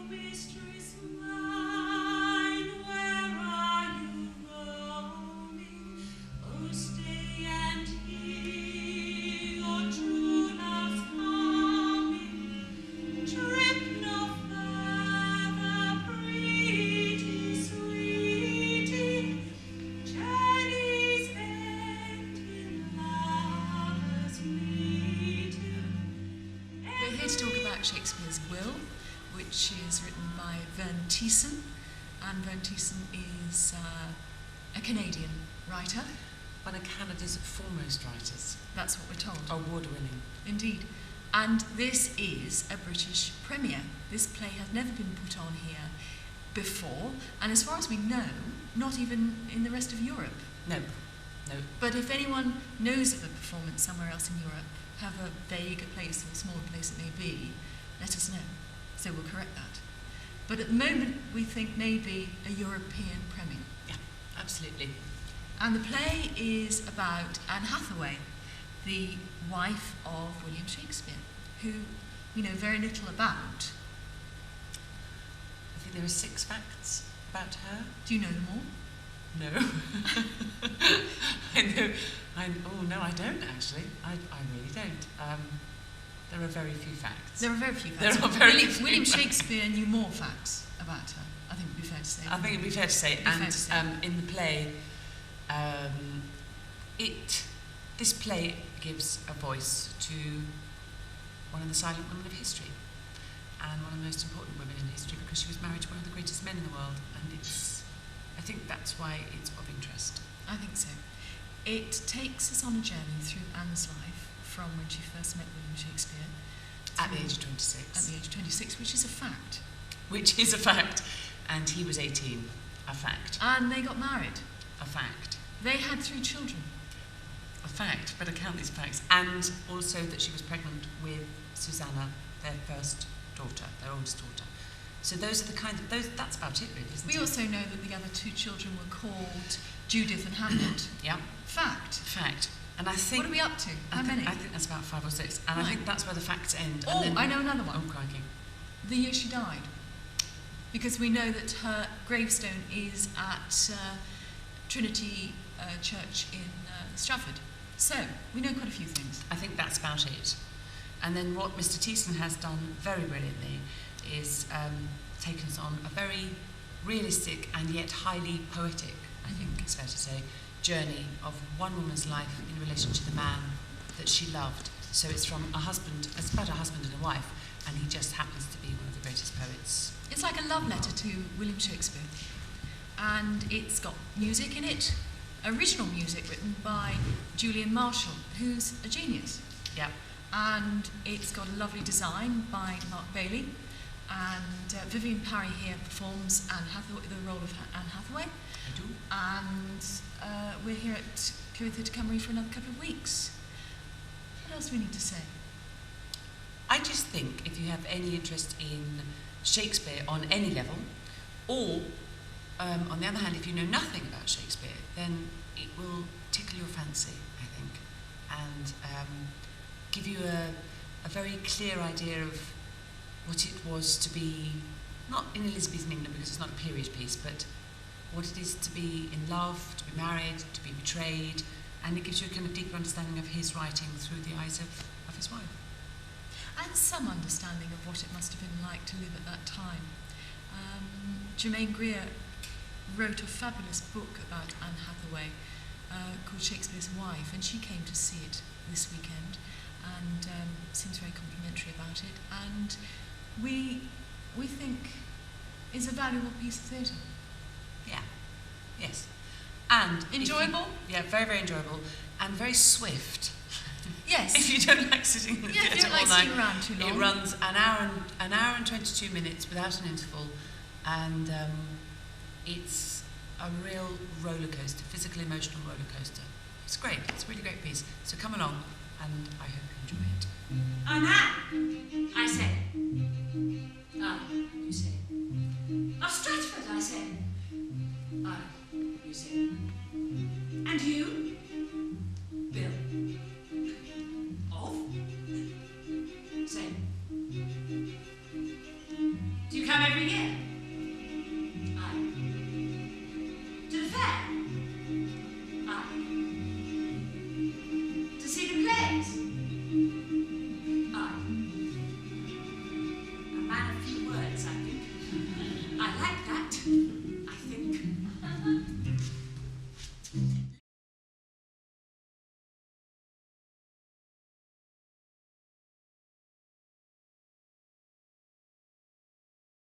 mistress mine, where are you roaming? Oh, stay and hear your true love's coming. Trip no further, pretty sweetie. Journey's end in lovers' meeting. We're here to talk about Shakespeare's Will, which is written by Vern Thiessen, and Vern Thiessen is a Canadian writer. One of Canada's foremost writers. That's what we're told. Award-winning. Indeed. And this is a British premiere. This play has never been put on here before, and as far as we know, not even in the rest of Europe. No. But if anyone knows of a performance somewhere else in Europe, however vague a place or small a place it may be, let us know. So we'll correct that. But at the moment, we think maybe a European premiere. Yeah, absolutely. And the play is about Anne Hathaway, the wife of William Shakespeare, who we know very little about. I think there are 6 facts about her. Do you know them all? No. No, I don't actually. I really don't. There are very few facts. There are very few facts. William Shakespeare knew more facts about her, I think it would be fair to say. I think it would be fair to say. In the play, this play gives a voice to one of the silent women of history, and one of the most important women in history, because she was married to one of the greatest men in the world, and I think that's why it's of interest. I think so. It takes us on a journey through Anne's life from when she first met William Shakespeare At the age of 26. At the age of 26, which is a fact. Which is a fact. And he was 18. A fact. And they got married. A fact. They had 3 children. A fact. Better count these facts. And also that she was pregnant with Susanna, their first daughter, their oldest daughter. So those are the that's about it really, isn't it? We also know that the other 2 children were called Judith and Hamlet. Yeah. Fact. And I think... What are we up to? How many? I think that's about 5 or 6. And Right. I think that's where the facts end. Oh, and then, I know another one. Oh, crikey. The year she died. Because we know that her gravestone is at Trinity Church in Stratford. So, we know quite a few things. I think that's about it. And then what Mr. Thiessen has done very brilliantly is taken us on a very realistic and yet highly poetic, I think it's fair to say, journey of one woman's life in relation to the man that she loved. So it's from it's about a husband and a wife, and he just happens to be one of the greatest poets. It's like a love letter to William Shakespeare. And it's got music in it, original music written by Julian Marshall, who's a genius. Yeah. And it's got a lovely design by Mark Bailey. And Vivian Parry here performs the role of Anne Hathaway. I do. And we're here at Clear Theatre Cymru for another couple of weeks. What else do we need to say? I just think if you have any interest in Shakespeare on any level, or on the other hand, if you know nothing about Shakespeare, then it will tickle your fancy, I think, and give you a very clear idea of what it was to be, not in Elizabethan England because it's not a period piece, but what it is to be in love, to be married, to be betrayed, and it gives you a kind of deeper understanding of his writing through the eyes of his wife. And some understanding of what it must have been like to live at that time. Germaine Greer wrote a fabulous book about Anne Hathaway called Shakespeare's Wife, and she came to see it this weekend and seems very complimentary about it, and we think is a valuable piece of theatre. Yeah, yes. And enjoyable? Yeah, very, very enjoyable, and very swift. Yes. If you don't like sitting in the theatre if you don't all like night, sitting around too long. it runs an hour and 22 minutes without an interval, and it's a real roller coaster, physical, emotional roller coaster. It's great. It's a really great piece. So come along, and I hope you enjoy it.